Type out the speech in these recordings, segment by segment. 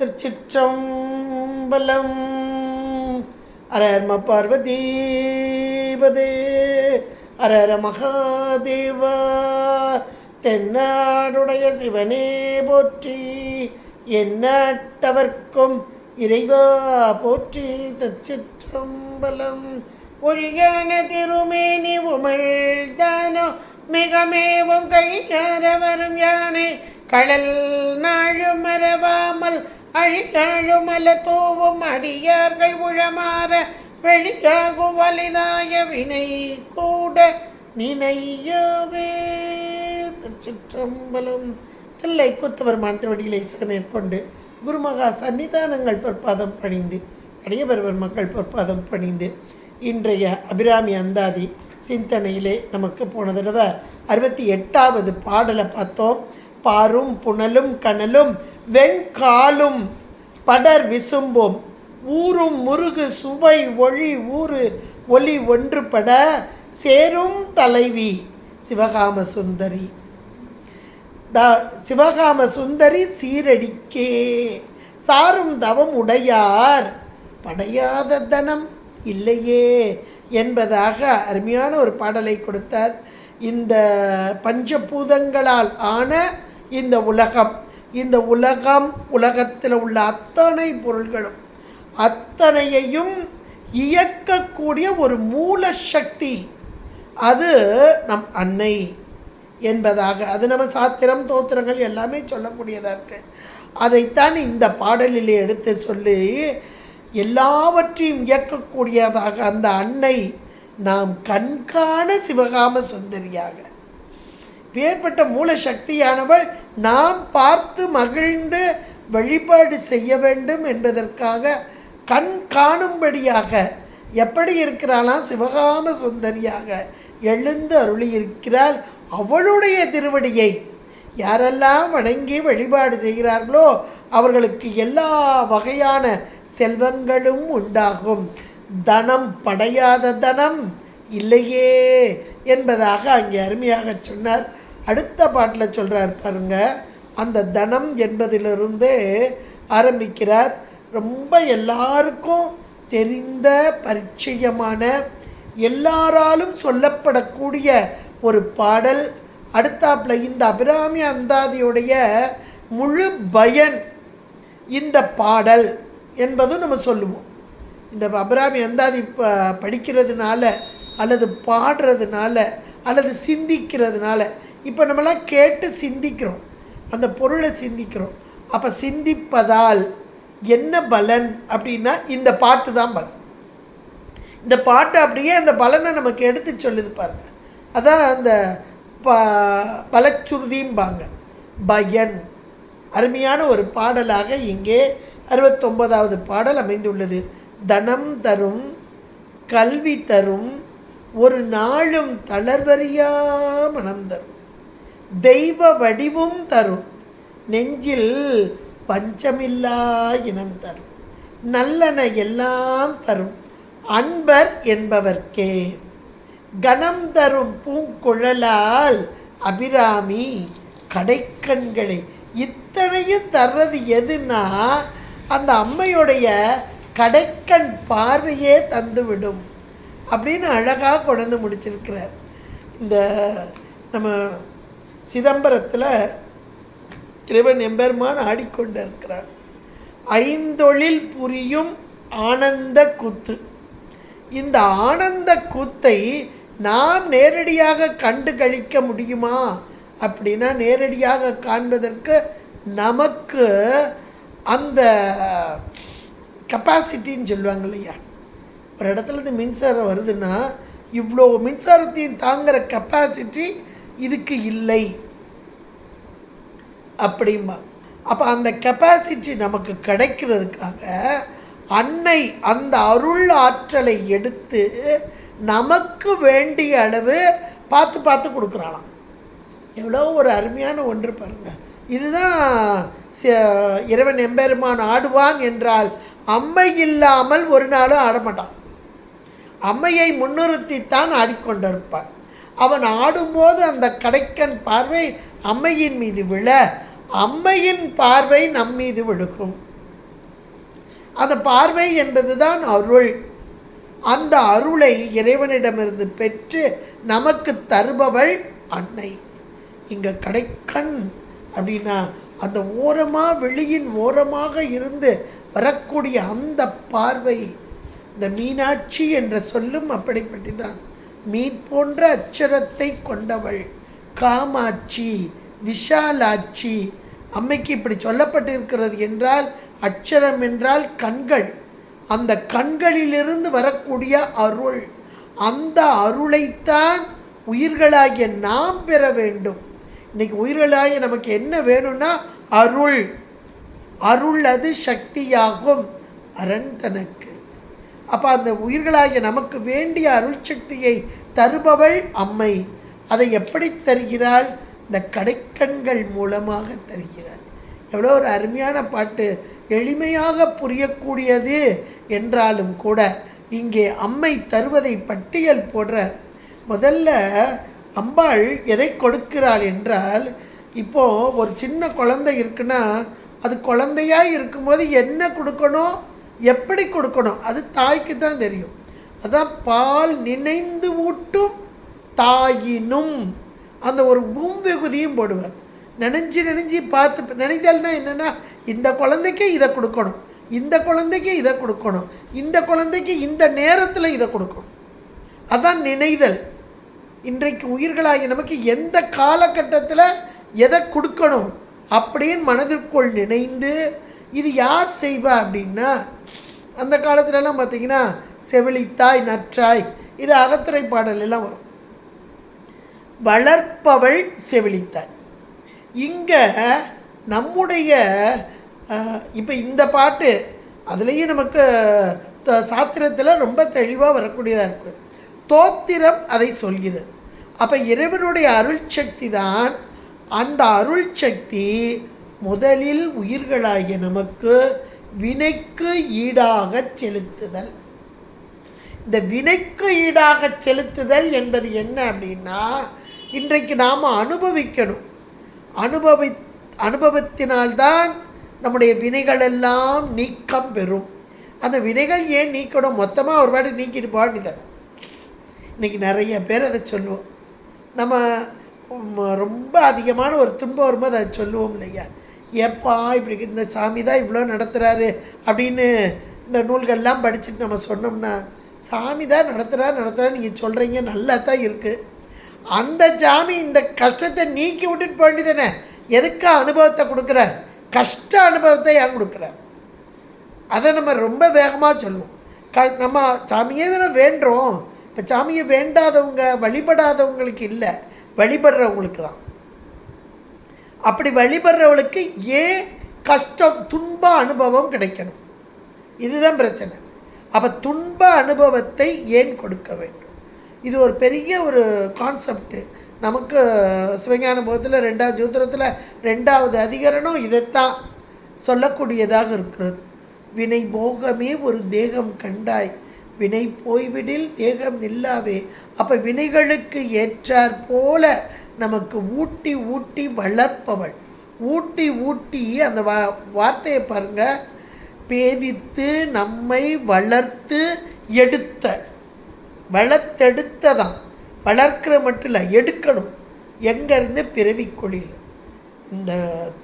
திருச்சிற்றம்பலம். அரஹர பார்வதீபதே அரஹர மகாதேவா. தென்னாடுடைய சிவனே போற்றி, எந்நாட்டவர்க்கும் இறைவா போற்றி. திருச்சிற்றம்பலம். ஒழியான திருமேனி உமிழ்தானோ மிகமேவும் கழிகார வரும் யானை கடல் நாழும் மறவாமல் அழிகாழுமல தூவும் அடியார்கள் உளமாற வெளியாகும் வலிதாய வினை கூட நினையவே. திருச்சிற்றம்பலம். தில்லை கூத்தபெருமான் திருவடிகளை மேற்கொண்டு குருமகா சன்னிதானங்கள் பொற்பாதம் பணிந்து அடியவர்வர் மக்கள் பொற்பாதம் பணிந்து இன்றைய அபிராமி அந்தாதி சிந்தனையிலே நமக்கு போன தடவை 68வது பாடலை பார்த்தோம். பாரும் புனலும் கனலும் வெங்காலும் படர் விசும்பும் ஊரும் முருகு சுவை ஒளி ஊறு ஒலி ஒன்றுபட சேரும் தலைவி சிவகாம சுந்தரி. சிவகாம சுந்தரி சீரடிக்கே சாரும் தவம் உடையார் படையாத தனம் இல்லையே என்பதாக அருமையான ஒரு பாடலை கொடுத்தார். இந்த பஞ்சபூதங்களால் ஆன இந்த உலகத்தில் உள்ள அத்தனை பொருள்களும் அத்தனையையும் இயக்கக்கூடிய ஒரு மூல சக்தி அது நம் அன்னை என்பதாக, அது நம்ம சாத்திரம் தோத்திரங்கள் எல்லாமே சொல்லக்கூடியதாக இருக்குது. அதைத்தான் இந்த பாடலிலே எடுத்து சொல்லி எல்லாவற்றையும் இயக்கக்கூடியதாக அந்த அன்னை நாம் கண்காண சிவகாம சுந்தரியாக வேறுபட்ட மூல சக்தியானவள் நாம் பார்த்து மகிழ்ந்து வழிபாடு செய்ய வேண்டும் என்பதற்காக கண் காணும்படியாக எப்படி இருக்கிறாளாம் சிவகாம சுந்தரியாக எழுந்து அருளியிருக்கிறாள். அவளுடைய திருவடியை யாரெல்லாம் வணங்கி வழிபாடு செய்கிறார்களோ அவர்களுக்கு எல்லா வகையான செல்வங்களும் உண்டாகும். தனம் படையாத தனம் இல்லையே என்பதாக அங்கே அருமையாக சொன்னார். அடுத்த பாட்டில் சொல்கிறார் பாருங்க, அந்த தனம் என்பதிலிருந்து ஆரம்பிக்கிறார். ரொம்ப எல்லாருக்கும் தெரிந்த பரிச்சயமான எல்லாராலும் சொல்லப்படக்கூடிய ஒரு பாடல். அடுத்தாப்பில் இந்த அபிராமி அந்தாதியுடைய முழு பயன் இந்த பாடல் என்பதும் நம்ம சொல்லுவோம். இந்த அபிராமி அந்தாதி படிக்கிறதுனால அல்லது பாடுறதுனால அல்லது சிந்திக்கிறதுனால, இப்போ நம்மளாம் கேட்டு சிந்திக்கிறோம், அந்த பொருளை சிந்திக்கிறோம். அப்போ சிந்திப்பதால் என்ன பலன் அப்படின்னா இந்த பாட்டு தான் பலன். இந்த பாட்டு அப்படியே அந்த பலனை நமக்கு எடுத்து சொல்லுது பாருங்க. அதான் அந்த பலச்சுருதிம்பாங்க, பயன். அருமையான ஒரு பாடலாக இங்கே 69வது பாடல் அமைந்துள்ளது. தனம் தரும் கல்வி தரும் ஒரு நாளும் தளர்வறியா மனம் தரும் தெய்வ வடிவும் தரும் நெஞ்சில் பஞ்சமில்லா இனம் தரும் நல்லன எல்லாம் தரும் அன்பர் என்பவர்க்கே கணம் தரும் பூங்குழலால் அபிராமி கடைக்கண்களை இத்தனையும் தர்றது எதுன்னா அந்த அம்மையுடைய கடைக்கண் பார்வையே தந்துவிடும் அப்படின்னு அழகாக கொண்டு முடிச்சிருக்கிறார். இந்த நம்ம சிதம்பரத்தில் இறைவன் எம்பெருமான் ஆடிக்கொண்டு இருக்கிறார். ஐந்தொழில் புரியும் ஆனந்த கூத்து. இந்த ஆனந்த கூத்தை நாம் நேரடியாக கண்டு கழிக்க முடியுமா அப்படின்னா, நேரடியாக காண்பதற்கு நமக்கு அந்த கெப்பாசிட்டின்னு சொல்லுவாங்க இல்லையா. ஒரு இடத்துலேருந்து மின்சாரம் வருதுன்னா இவ்வளோ மின்சாரத்தையும் தாங்குகிற கெப்பாசிட்டி இதுக்கு இல்லை அப்படிம்பா. அப்போ அந்த கெப்பாசிட்டி நமக்கு கிடைக்கிறதுக்காக அன்னை அந்த அருள் ஆற்றலை எடுத்து நமக்கு வேண்டிய அளவு பார்த்து பார்த்து கொடுக்குறாளாம். எவ்வளோ ஒரு அருமையான ஒன்று பாருங்கள். இதுதான் இறைவன் எம்பெருமான் ஆடுவான் என்றால் அம்மை இல்லாமல் ஒரு நாளும் ஆடமாட்டான். அம்மையை முன்னிறுத்தித்தான் ஆடிக்கொண்டிருப்பான். அவன் ஆடும்போது அந்த கடைக்கண் பார்வை அம்மையின் மீது விழ, அம்மையின் பார்வை நம் மீது விழுகும். அந்த பார்வை என்பது தான் அருள். அந்த அருளை இறைவனிடமிருந்து பெற்று நமக்கு தருபவள் அன்னை. இங்கே கடைக்கண் அப்படின்னா அந்த ஓரமாக, வெளியின் ஓரமாக இருந்து வரக்கூடிய அந்த பார்வை, இந்த மீனாட்சி என்ற சொல்லும் அப்படிப்பட்டதான். மீன் போன்ற அச்சரத்தை கொண்டவள் காமாட்சி, விஷாலாட்சி. அம்மைக்கு இப்படி சொல்லப்பட்டிருக்கிறது என்றால், அச்சரம் என்றால் கண்கள். அந்த கண்களிலிருந்து வரக்கூடிய அருள், அந்த அருளைத்தான் உயிர்களாகிய நாம் பெற வேண்டும். இன்னைக்கு உயிர்களாகிய நமக்கு என்ன வேணும்னா அருள். அருள் அது சக்தியாகும் அரண் தனக்கு. அப்போ அந்த உயிர்களாகிய நமக்கு வேண்டிய அருள் சக்தியை தருபவள் அம்மை. அதை எப்படி தருகிறாள்? இந்த கடைக்கண்கள் மூலமாக தருகிறாள். எவ்வளோ ஒரு அருமையான பாட்டு, எளிமையாக புரியக்கூடியது என்றாலும் கூட இங்கே அம்மை தருவதை பட்டியல் போடுறார். முதல்ல அம்பாள் எதை கொடுக்கிறாள் என்றால், இப்போது ஒரு சின்ன குழந்தை இருக்குன்னா அது குழந்தையாக இருக்கும்போது என்ன கொடுக்கணும், எப்படி கொடுக்கணும், அது தாய்க்கு தான் தெரியும். அதான் பால் நினைந்து ஊட்டும் தாயினும் அந்த ஒரு பூம்பெகுதியும் போடுவார். நினைஞ்சு பார்த்து, நினைத்தல்னா என்னென்னா, இந்த குழந்தைக்கு இதை கொடுக்கணும், இந்த குழந்தைக்கு இதை கொடுக்கணும், இந்த குழந்தைக்கு இந்த நேரத்தில் இதை கொடுக்கணும். அதான் நினைதல். இன்றைக்கு உயிர்களாகி நமக்கு எந்த காலகட்டத்தில் எதை கொடுக்கணும் அப்படின்னு மனதிற்குள் நினைந்து, இது யார் செய்வா அப்படின்னா, அந்த காலத்துலலாம் பார்த்திங்கன்னா செவிலித்தாய், நற்றாய், இது அகத்துறை பாடல் எல்லாம் வரும். வளர்ப்பவள் செவிலித்தாய். இங்கே நம்முடைய இப்போ இந்த பாட்டு அதுலேயும் நமக்கு சாத்திரத்தில் ரொம்ப தெளிவாக வரக்கூடியதாக இருக்குது. தோத்திரம் அதை சொல்கிறது. அப்போ இறைவனுடைய அருள் சக்தி தான். அந்த அருள் சக்தி முதலில் உயிர்களாகிய நமக்கு வினைக்கு ஈடாக செலுத்துதல். இந்த வினைக்கு ஈடாக செலுத்துதல் என்பது என்ன அப்படின்னா, இன்றைக்கு நாம் அனுபவிக்கணும். அனுபவத்தினால்தான் நம்முடைய வினைகளெல்லாம் நீக்கம் பெறும். அந்த வினைகள் ஏன் நீக்கணும், மொத்தமாக ஒரு வாட்டி நீக்கிட்டு பாடி தரும். இன்றைக்கி நிறைய பேர் அதை சொல்லுவோம். நம்ம ரொம்ப அதிகமான ஒரு துன்பம் வரும்போது அதை சொல்லுவோம் இல்லையா, ஏப்பா இப்படி இந்த சாமி தான் இவ்வளோ நடத்துகிறாரு அப்படின்னு இந்த நூல்கள்லாம் படிச்சுட்டு நம்ம சொன்னோம்னா, சாமி தான் நடத்துகிறா நீங்கள் சொல்கிறீங்க, நல்லா தான் இருக்குது. அந்த சாமி இந்த கஷ்டத்தை நீக்கி விட்டுட்டு போக வேண்டியதானே. எதுக்கு அனுபவத்தை கொடுக்குறார்? கஷ்ட அனுபவத்தை ஏன் கொடுக்குறார்? அதை நம்ம ரொம்ப வேகமாக சொல்லுவோம். நம்ம சாமியே தானே வேண்டுறோம். இப்போ சாமியை வேண்டாதவங்க, வழிபடாதவங்களுக்கு இல்லை, வழிபடுறவங்களுக்கு தான். அப்படி வழிபடுறவளுக்கு ஏன் கஷ்டம், துன்ப அனுபவம் கிடைக்கணும்? இதுதான் பிரச்சனை. அப்போ துன்ப அனுபவத்தை ஏன் கொடுக்க வேண்டும்? இது ஒரு பெரிய ஒரு கான்செப்டு. நமக்கு சிவஞான போகத்தில் 2வது சூத்திரத்தில் 2வது அதிகரணம் இதைத்தான் சொல்லக்கூடியதாக இருக்கிறது. வினை போகமே ஒரு தேகம் கண்டாய், வினை போய்விடில் தேகம் நில்லாவே. அப்போ வினைகளுக்கு ஏற்றாற் போல நமக்கு ஊட்டி ஊட்டி வளர்ப்பவள். ஊட்டி ஊட்டி அந்த வார்த்தையை பாருங்கள், பேதித்து நம்மை வளர்த்து எடுத்த, வளர்த்தெடுத்ததான். வளர்க்கிற மட்டும் இல்லை, எடுக்கணும். எங்கேருந்து? பிறவிக்குழியில். இந்த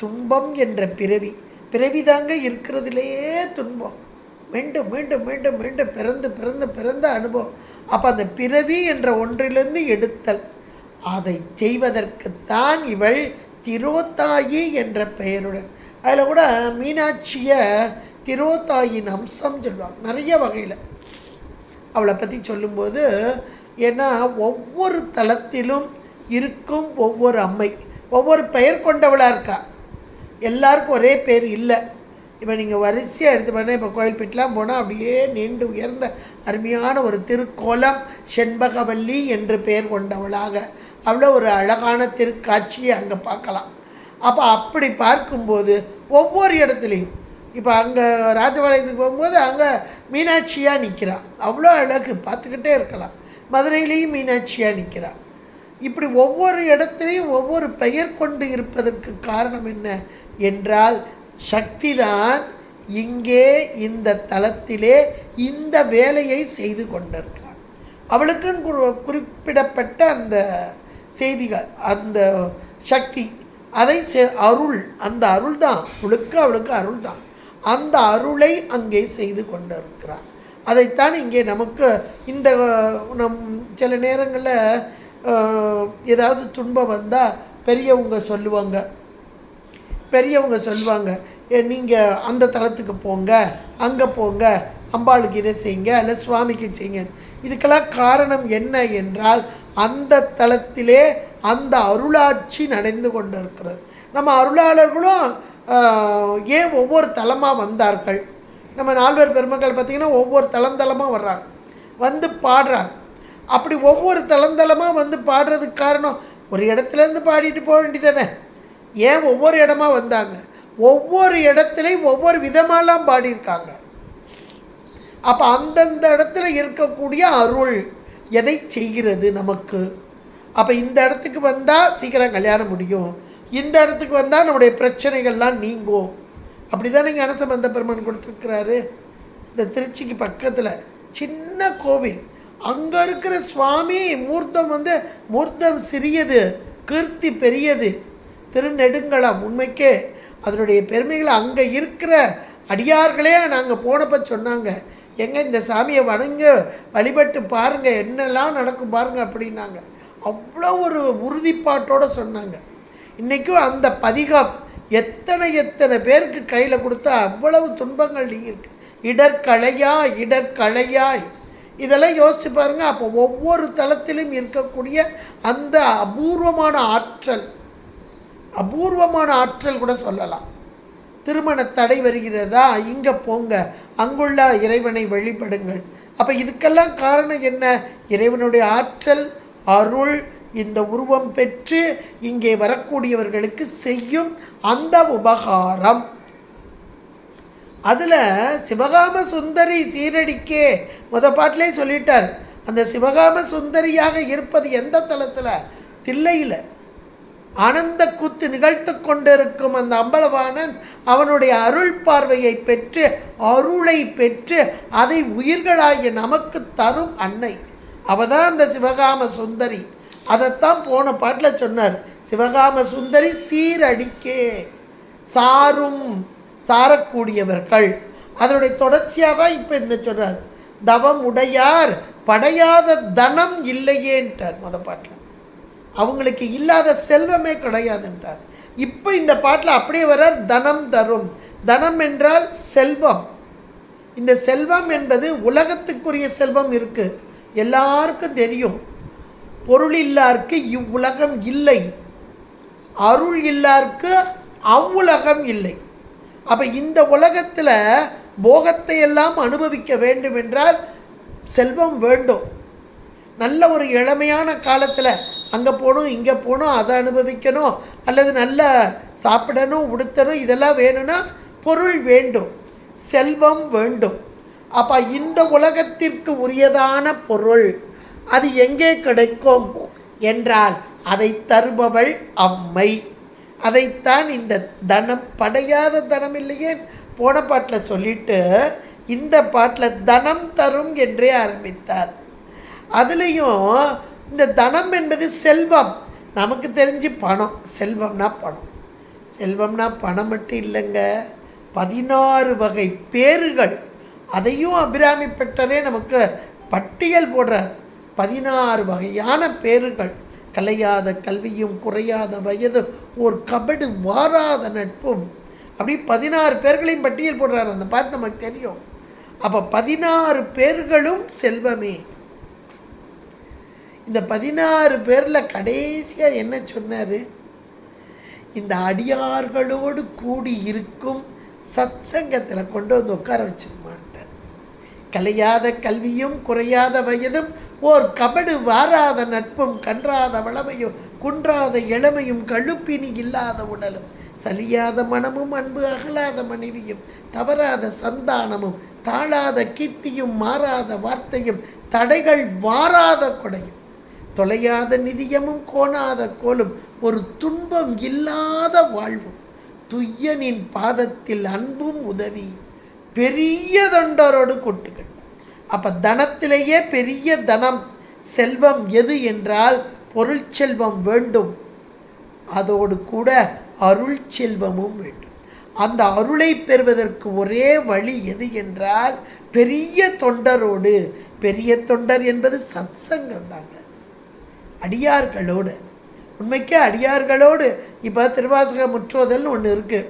துன்பம் என்ற பிறவி தாங்க இருக்கிறதுலையே துன்பம். மீண்டும் மீண்டும் மீண்டும் மீண்டும் பிறந்து பிறந்து பிறந்த அனுபவம். அப்போ அந்த பிறவி என்ற ஒன்றிலிருந்து எடுத்தல், அதை செய்வதற்குத்தான் இவள் திரோதாயி என்ற பெயருடன். அதில் கூட மீனாட்சியை திரோதாயின் அம்சம் சொல்லுவாங்க நிறைய வகையில். அவளை பற்றி சொல்லும்போது, ஏன்னா ஒவ்வொரு தலத்திலும் இருக்கும் ஒவ்வொரு அம்மை ஒவ்வொரு பெயர் கொண்டவளாக இருக்கா. எல்லாருக்கும் ஒரே பேர் இல்லை. இப்போ நீங்கள் வரிசையாக எடுத்து பண்ணால், இப்போ கோயில்பேட்டெலாம் போனால் அப்படியே நீண்டு உயர்ந்த அருமையான ஒரு திருக்கோலம் செண்பகவல்லி என்று பெயர் கொண்டவளாக அவ்வளோ ஒரு அழகான திருக்காட்சியை அங்கே பார்க்கலாம். அப்போ அப்படி பார்க்கும்போது ஒவ்வொரு இடத்துலையும், இப்போ அங்கே ராஜபாளையத்துக்கு போகும்போது அங்கே மீனாட்சியாக நிற்கிறாள், அவ்வளோ அழகு, பார்த்துக்கிட்டே இருக்கலாம். மதுரையிலையும் மீனாட்சியாக நிற்கிறாள். இப்படி ஒவ்வொரு இடத்துலையும் ஒவ்வொரு பெயர் கொண்டு இருப்பதற்கு காரணம் என்ன என்றால், சக்தி தான் இங்கே இந்த தலத்திலே இந்த வேலையை செய்து கொண்டிருக்கிறாள். அவளுக்குன்னு குறிப்பிடப்பட்ட அந்த செய்திகள், அந்த சக்தி, அதை அருள், அந்த அருள் தான் அவளுக்கு அருள் தான். அந்த அருளை அங்கே செய்து கொண்டிருக்கிறார். அதைத்தான் இங்கே நமக்கு இந்த சில நேரங்களில் ஏதாவது துன்பம் வந்தால் பெரியவங்க சொல்லுவாங்க, நீங்கள் அந்த தலத்துக்கு போங்க, அங்கே போங்க, அம்பாளுக்கு இதை செய்யுங்க, இல்லை சுவாமிக்கு செய்யுங்க. இதுக்கெல்லாம் காரணம் என்ன என்றால் அந்த தலத்திலே அந்த அருளாட்சி நடந்து கொண்டு இருக்கிறது. நம்ம அருளாளர்களும் ஏன் ஒவ்வொரு தலமாக வந்தார்கள்? நம்ம நால்வர் பெருமக்கள் பார்த்திங்கன்னா ஒவ்வொரு தளந்தளமாக வர்றாங்க, வந்து பாடுறாங்க. அப்படி ஒவ்வொரு தளந்தளமாக வந்து பாடுறதுக்கு காரணம், ஒரு இடத்துலேருந்து பாடிட்டு போக வேண்டியதானே? ஏன் ஒவ்வொரு இடமா வந்தாங்க? ஒவ்வொரு இடத்துலையும் ஒவ்வொரு விதமாலாம் பாடியிருக்காங்க. அப்போ அந்தந்த இடத்துல இருக்கக்கூடிய அருள் எதை செய்கிறது நமக்கு? அப்போ இந்த இடத்துக்கு வந்தால் சீக்கிரம் கல்யாணம் முடியும், இந்த இடத்துக்கு வந்தால் நம்முடைய பிரச்சனைகள்லாம் நீங்கும். அப்படி தான் நீங்கள் ஞானசம்பந்த பெருமான் கொடுத்துருக்கிறாரு. இந்த திருச்சிக்கு பக்கத்தில் சின்ன கோவில், அங்கே இருக்கிற சுவாமி மூர்த்தம் மூர்த்தம் சிறியது, கீர்த்தி பெரியது, திருநெடுங்களம். உண்மைக்கே அதனுடைய பெருமைகளை அங்கே இருக்கிற அடியார்களே நாங்கள் போனப்போ சொன்னாங்க, எங்கே இந்த சாமியை வழிபட்டு பாருங்கள், என்னெல்லாம் நடக்கும் பாருங்கள் அப்படின்னாங்க. அவ்வளோ ஒரு உறுதிப்பாட்டோடு சொன்னாங்க. இன்றைக்கும் அந்த பதிகம் எத்தனை பேருக்கு கையில் கொடுத்தா அவ்வளவு துன்பங்கள் நீங்கிருக்கு. இடர்களையாய் இதெல்லாம் யோசிச்சு பாருங்கள். அப்போ ஒவ்வொரு தளத்திலும் இருக்கக்கூடிய அந்த அபூர்வமான ஆற்றல் கூட சொல்லலாம். திருமண தடை வருகிறதா, இங்கே போங்க, அங்குள்ள இறைவனை வழிபடுங்கள். அப்போ இதுக்கெல்லாம் காரணம் என்ன? இறைவனுடைய ஆற்றல், அருள் இந்த உருவம் பெற்று இங்கே வரக்கூடியவர்களுக்கு செய்யும் அந்த உபகாரம். அதில் சிவகாம சுந்தரி சீரடிக்கே பாட்டிலே சொல்லிட்டார். அந்த சிவகாம சுந்தரியாக இருப்பது எந்த தலத்தில்? தில்லையில் ஆனந்த கூத்து நிகழ்த்து கொண்டிருக்கும் அந்த அம்பலவாணன் அவனுடைய அருள் பார்வையை பெற்று, அருளை பெற்று அதை உயிர்களாகிய நமக்கு தரும் அன்னை. அவதான் அந்த சிவகாம சுந்தரி. அதைத்தான் போன பாட்டில் சொன்னார். சிவகாம சுந்தரி சீரடிக்கே, சாரக்கூடியவர்கள். அதனுடைய தொடர்ச்சியாக தான் இப்போ இந்த சொல்கிறார். தவம் உடையார் படையாத தனம் இல்லையேன்ட்டார் பாட்டில். அவங்களுக்கு இல்லாத செல்வமே கிடையாதுன்றார். இப்போ இந்த பாட்டில் அப்படியே வர்றார். தனம் தரும். தனம் என்றால் செல்வம். இந்த செல்வம் என்பது உலகத்துக்குரிய செல்வம் இருக்குது, எல்லாருக்கும் தெரியும். பொருள் இல்லாருக்கு இவ்வுலகம் இல்லை, அருள் இல்லாருக்கு அவ்வுலகம் இல்லை. அப்போ இந்த உலகத்தில் போகத்தை எல்லாம் அனுபவிக்க வேண்டும் என்றால் செல்வம் வேண்டும். நல்ல ஒரு இளமையான காலத்தில் அங்கே போகணும், இங்கே போகணும், அதை அனுபவிக்கணும், அல்லது நல்ல சாப்பிடணும், உடுத்தணும், இதெல்லாம் வேணும்னா பொருள் வேண்டும், செல்வம் வேண்டும். அப்போ இந்த உலகத்திற்கு உரியதான பொருள் அது எங்கே கிடைக்கும் என்றால் அதை தருபவள் அம்மை. அதைத்தான் இந்த தனம், படையாத தனம் இல்லையே போன பாட்டில் சொல்லிட்டு இந்த பாட்டில் தனம் தரும் என்றே ஆரம்பித்தார். அதுலேயும் இந்த தனம் என்பது செல்வம். நமக்கு தெரிஞ்சு பணம், செல்வம்னா பணம் மட்டும் இல்லைங்க, 16 வகை பேறுகள். அதையும் அபிராமி பெற்றரே நமக்கு பட்டியல் போடுறார். 16 வகையான பேறுகள். கலையாத கல்வியும் குறையாத வயதும் ஒரு கபடு வாராத நட்பும், அப்படி 16 பேர்களையும் பட்டியல் போடுறார். அந்த பாட்டு நமக்கு தெரியும். அப்போ 16 பேர்களும் செல்வமே. இந்த 16 பேரில் கடைசியாக என்ன சொன்னார்? இந்த அடியார்களோடு கூடி இருக்கும் சத்சங்கத்தில் கொண்டு வந்து உட்கார வச்சுருமான்ட்டார். கலையாத கல்வியும் குறையாத வயதும் ஓர் கபடு வாராத நட்பும் கன்றாத வளமையும் குன்றாத இளமையும் கழுப்பினி இல்லாத உடலும் சலியாத மனமும் அன்பு அகலாத மனைவியும் தவறாத சந்தானமும் தாழாத கீர்த்தியும் மாறாத வார்த்தையும் தடைகள் வாராத கொடையும் தொலையாத நிதியமும் கோணாத கோலும் ஒரு துன்பம் இல்லாத வாழ்வும் துய்யனின் பாதத்தில் அன்பும் உதவி பெரிய தொண்டரோடு கூட்டுகள். அப்போ தனத்திலேயே பெரிய தனம் செல்வம் எது என்றால் பொருள் செல்வம் வேண்டும், அதோடு கூட அருள் செல்வமும் வேண்டும். அந்த அருளை பெறுவதற்கு ஒரே வழி எது என்றால் பெரிய தொண்டரோடு. பெரிய தொண்டர் என்பது சத்சங்கம் தாங்க, அடியார்களோடு. உண்மைக்கே அடியார்களோடு. இப்போ திருவாசக முற்றோதல்னு ஒன்று இருக்குது.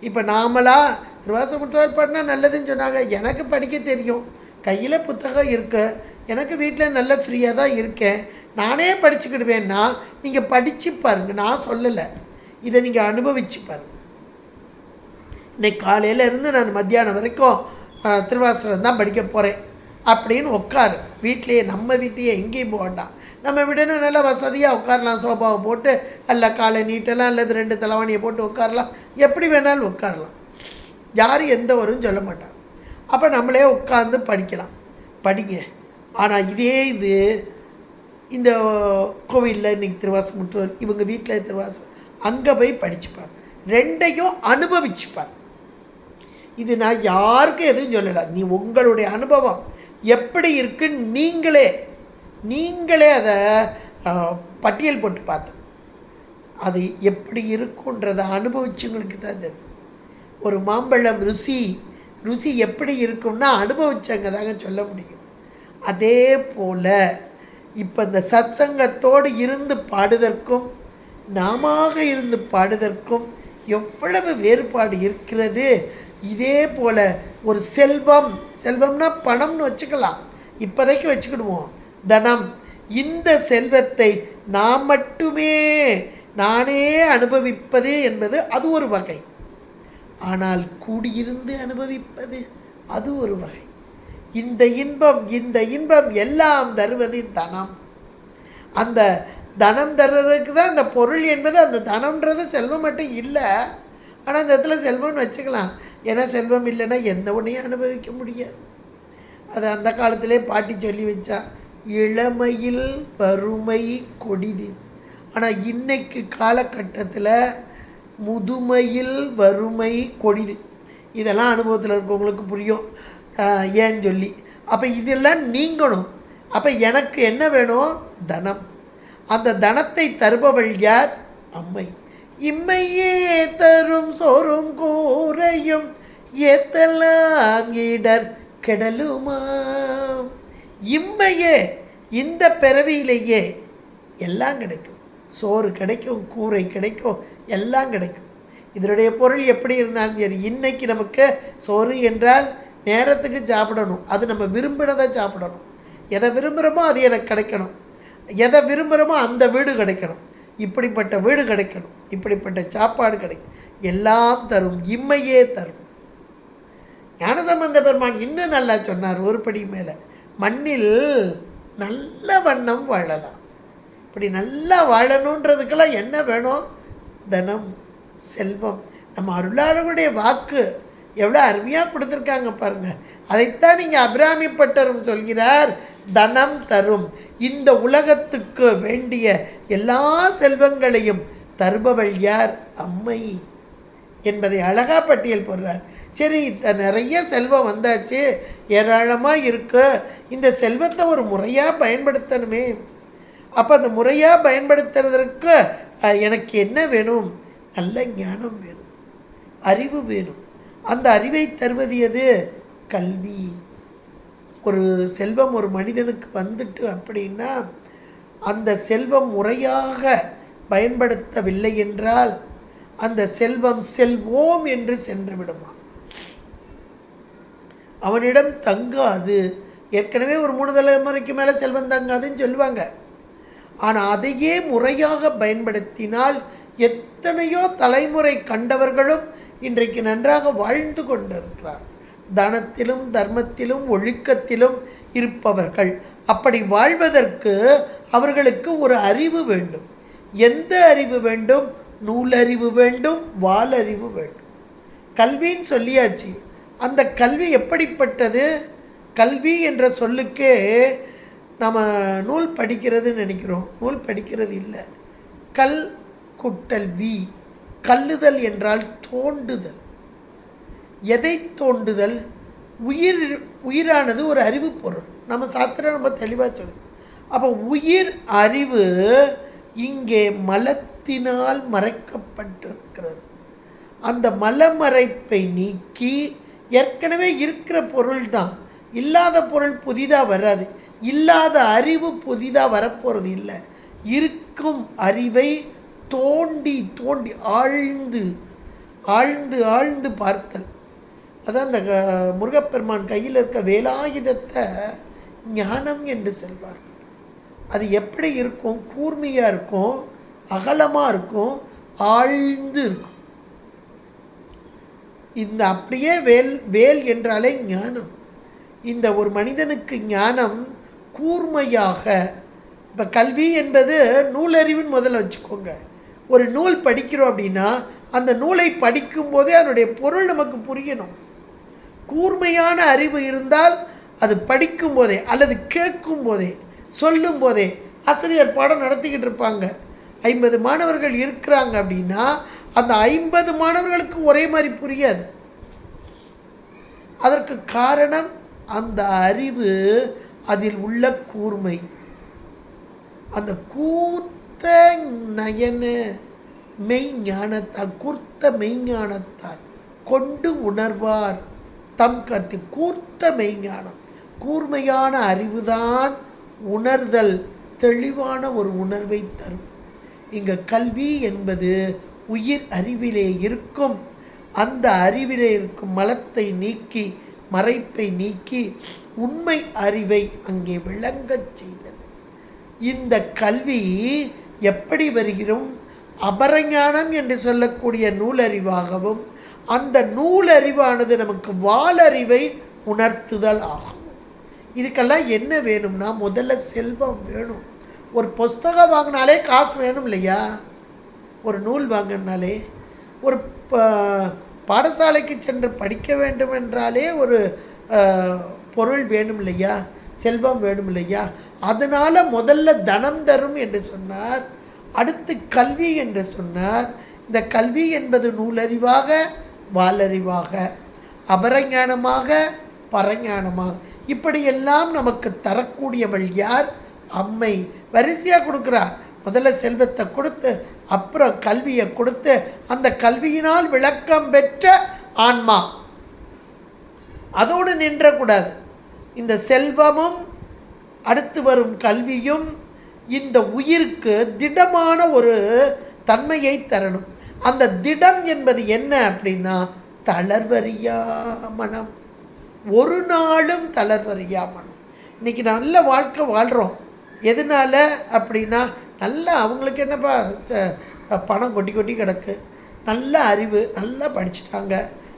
இப்போ நாமளாக திருவாசக முற்றோதல் பண்ணால் நல்லதுன்னு சொன்னாங்க. எனக்கு படிக்க தெரியும், கையில் புத்தகம் இருக்கு, எனக்கு வீட்டில் நல்ல ஃப்ரீயாக தான் இருக்கேன், நானே படிச்சுக்கிடுவேன்னா நீங்கள் படித்து பாருங்கள். நான் சொல்லலை, இதை நீங்கள் அனுபவிச்சு பாருங்கள். இன்னைக்கு காலையிலேருந்து நான் மத்தியானம் வரைக்கும் திருவாசகம் தான் படிக்க போகிறேன் அப்படின்னு உட்காரு. வீட்லேயே, நம்ம வீட்லேயே, எங்கேயும் போக வேண்டாம். நம்ம விடனே நல்லா வசதியாக உட்காரலாம். சோபாவை போட்டு அல்ல காலை நீட்டலாம், அல்லது 2 தலைவாணியை போட்டு உட்காரலாம், எப்படி வேணாலும் உட்காரலாம். யாரும் எந்த வரும் சொல்ல மாட்டாங்க. அப்போ நம்மளே உட்காந்து படிக்கலாம். படிங்க. ஆனால் இது இந்த கோவிலில் இன்றைக்கி திருவாசகம் முற்றோல், இவங்க வீட்டில் திருவாசகம், அங்கே போய் படிச்சுப்பார். 2ஐயும் அனுபவிச்சுப்பார். இது நான் யாருக்கும் எதுவும் சொல்லலை. நீ உங்களுடைய அனுபவம் எப்படி இருக்குன்னு நீங்களே அதை பட்டியல் போட்டு பார்த்து அது எப்படி இருக்குன்றதை அனுபவிச்சவங்களுக்கு தான் தெரியும். ஒரு மாம்பழம் ருசி எப்படி இருக்கும்னா அனுபவிச்சவங்க தாங்க சொல்ல முடியும். அதே போல் இப்போ இந்த சத்சங்கத்தோடு இருந்து பாடுதற்கும் நாம இருந்து பாடுதற்கும் எவ்வளவு வேறுபாடு இருக்கிறது. இதே போல் ஒரு செல்வம்னா பணம்னு வச்சுக்கலாம், இப்போதைக்கு வச்சுக்கிடுவோம், தனம். இந்த செல்வத்தை நான் மட்டுமே நானே அனுபவிப்பது என்பது அது ஒரு வகை. ஆனால் கூடியிருந்து அனுபவிப்பது அது ஒரு வகை. இந்த இன்பம் எல்லாம் தருவது தனம். அந்த தனம் தர்றதுக்கு தான் அந்த பொருள் என்பது. அந்த தனம்ன்றது செல்வம் மட்டும் இல்லை. ஆனால் அந்த இடத்துல செல்வம்னு வச்சுக்கலாம். ஏன்னா செல்வம் இல்லைன்னா எந்த ஒன்றையும் அனுபவிக்க முடியாது. அது அந்த காலத்திலே பாட்டி சொல்லி வச்சா, இளமையில் வறுமை கொடிது. ஆனால் இன்னைக்கு காலகட்டத்தில் முதுமையில் வறுமை கொடிது. இதெல்லாம் அனுபவத்தில் இருக்கவங்களுக்கு புரியும் ஏன்னு சொல்லி. அப்போ இதெல்லாம் நீங்கணும். அப்போ எனக்கு என்ன வேணும்? தனம். அந்த தனத்தை தருபவள் யார்? அம்மை. இம்மையே தரும் சோறும் கூரையும் ஏத்தலாம் இடர் கெடலுமா. இம்மையே, இந்த பிறவியிலேயே எல்லாம் கிடைக்கும். சோறு கிடைக்கும், கூரை கிடைக்கும், எல்லாம் கிடைக்கும். இதனுடைய பொருள் எப்படி இருந்தாலும் சரி, இன்னைக்கு நமக்கு சோறு என்றால் நேரத்துக்கு சாப்பிடணும். அது நம்ம விரும்பினதை சாப்பிடணும். எதை விரும்புகிறோமோ அது எனக்கு கிடைக்கணும். எதை விரும்புகிறோமோ அந்த வீடு கிடைக்கணும். இப்படிப்பட்ட வீடு கிடைக்கணும், இப்படிப்பட்ட சாப்பாடு கிடைக்கும். எல்லாம் தரும், இம்மையே தரும். ஞானசம்பந்த பெருமான் இன்னும் நல்லா சொன்னார் ஒரு படி மேலே. மண்ணில் நல்ல வண்ணம் வாழலாம். இப்படி நல்லா வாழணுன்றதுக்கெல்லாம் என்ன வேணும்? தனம், செல்வம். நம்ம அருளாளருடைய வாக்கு எவ்வளோ அருமையாக கொடுத்துருக்காங்க பாருங்கள். அதைத்தான் நீங்கள் அபிராமி பட்டரும் சொல்கிறார், தனம் தரும். இந்த உலகத்துக்கு வேண்டிய எல்லா செல்வங்களையும் தருபவள் யார்? அம்மை என்பதை அழகா பட்டியல் போடுறார். சரி, நிறைய செல்வம் வந்தாச்சு, ஏராளமாக இருக்கு, இந்த செல்வத்தை ஒரு முறையாக பயன்படுத்தணுமே. அப்போ அந்த முறையாக பயன்படுத்துறதற்கு எனக்கு என்ன வேணும்? நல்ல ஞானம் வேணும், அறிவு வேணும். அந்த அறிவை தருவது எது? கல்வி. ஒரு செல்வம் ஒரு மனிதனுக்கு வந்துட்டு அப்படின்னா அந்த செல்வம் முறையாக பயன்படுத்தவில்லை என்றால் அந்த செல்வம் செல்வோம் என்று சென்று விடுமா, அவனிடம் தங்காது. ஏற்கனவே ஒரு 3 தலைமுறைக்கு மேலே செல்வம் தங்காதுன்னு சொல்லுவாங்க. ஆனால் அதையே முறையாக பயன்படுத்தினால் எத்தனையோ தலைமுறை கண்டவர்களும் இன்றைக்கு நன்றாக வாழ்ந்து கொண்டிருக்கிறார். தனத்திலும் தர்மத்திலும் ஒழுக்கத்திலும் இருப்பவர்கள். அப்படி வாழ்வதற்கு அவர்களுக்கு ஒரு அறிவு வேண்டும். எந்த அறிவு வேண்டும்? நூலறிவு வேண்டும், வாலறிவு வேண்டும். கல்வின்னு சொல்லியாச்சு. அந்த கல்வி எப்படிப்பட்டது? கல்வி என்ற சொல்லுக்கே நம்ம நூல் படிக்கிறதுன்னு நினைக்கிறோம். நூல் படிக்கிறது இல்லை. கல் குட்டல் வி. கல்லுதல் என்றால் தோண்டுதல். எதை தோண்டுதல்? உயிரானது ஒரு அறிவு பொருள். நம்ம சாஸ்திரம் ரொம்ப தெளிவாக சொல்லுது. அப்போ உயிர் அறிவு இங்கே மலத்தினால் மறைக்கப்பட்டிருக்கிறது. அந்த மலமறைப்பை நீக்கி ஏற்கனவே இருக்கிற பொருள் தான், இல்லாத பொருள் புதிதாக வராது, இல்லாத அறிவு புதிதாக வரப்போகிறது இல்லை. இருக்கும் அறிவை தோண்டி தோண்டி ஆழ்ந்து ஆழ்ந்து ஆழ்ந்து பார்த்தல். அதான் அந்த முருகப்பெருமான் கையில் இருக்க வேலாயுதத்தை ஞானம் என்று சொல்வார்கள். அது எப்படி இருக்கும்? கூர்மையாக இருக்கும், அகலமாக இருக்கும், ஆழ்ந்து இருக்கும். இந்த அப்படியே வேல் என்றாலே ஞானம். இந்த ஒரு மனிதனுக்கு ஞானம் கூர்மையாக. இப்போ கல்வி என்பது நூலறிவுன்னு முதல்ல வச்சுக்கோங்க. ஒரு நூல் படிக்கிறோம் அப்படின்னா அந்த நூலை படிக்கும்போதே அதனுடைய பொருள் நமக்கு புரியணும். கூர்மையான அறிவு இருந்தால் அது படிக்கும்போதே அல்லது கேட்கும் போதே சொல்லும் போதே, ஆசிரியர் பாடம் நடத்திக்கிட்டு இருப்பாங்க, 50 மாணவர்கள் இருக்கிறாங்க அப்படின்னா அந்த 50 மாணவர்களுக்கு ஒரே மாதிரி புரியாது. அதற்கு காரணம் அந்த அறிவு, அதில் உள்ள கூர்மை. அந்த கூர்த்த நயன மெய்ஞானத்தால், கூர்த்த மெய்ஞானத்தால் கொண்டு உணர்வார் தம் கருத்து. கூர்த்த மெய்ஞானம், கூர்மையான அறிவுதான் உணர்தல், தெளிவான ஒரு உணர்வை தரும். இங்கே கல்வி என்பது உயிர் அறிவிலே இருக்கும். அந்த அறிவிலே இருக்கும் மலத்தை நீக்கி, மறைப்பை நீக்கி உண்மை அறிவை அங்கே விளங்கச் செய்தல். இந்த கல்வி எப்படி வருகிறோம்? அபரஞானம் என்று சொல்லக்கூடிய நூலறிவாகவும், அந்த நூலறிவானது நமக்கு வாலறிவை உணர்த்துதல் ஆகும். இதுக்கெல்லாம் என்ன வேணும்னா முதல்ல செல்வம் வேணும். ஒரு புஸ்தகம் வாங்கினாலே காசு வேணும் இல்லையா? ஒரு நூல் வாங்கினாலே, ஒரு பாடசாலைக்கு சென்று படிக்க வேண்டும் என்றாலே ஒரு பொருள் வேணும் இல்லையா? செல்வம் வேணும் இல்லையா? அதனால் முதல்ல தனம் தரும் என்று சொன்னார். அடுத்து கல்வி என்று சொன்னார். இந்த கல்வி என்பது நூலறிவாக, வாலறிவாக, அபரஞானமாக, பரஞானமாக, இப்படியெல்லாம் நமக்கு தரக்கூடியவள் யார்? அம்மை. வரிசையாக கொடுக்குறார். முதல்ல செல்வத்தை கொடுத்து, அப்புறம் கல்வியை கொடுத்து, அந்த கல்வியினால் விளக்கம் பெற்ற ஆன்மா. அதோடு நின்றக்கூடாது. இந்த செல்வமும் அடுத்து வரும் கல்வியும் இந்த உயிருக்கு திடமான ஒரு தன்மையை தரணும். அந்த திடம் என்பது என்ன அப்படின்னா தளர்வறியா மனம். ஒரு நாளும் தளர்வறியா மனம். இன்றைக்கி நல்ல வாழ்க்கை வாழ்கிறோம். எதனால அப்படின்னா, நல்லா அவங்களுக்கு என்னப்பா பணம் கொட்டி கொட்டி கிடக்கு, நல்ல அறிவு, நல்லா படிச்சுட்டாங்க,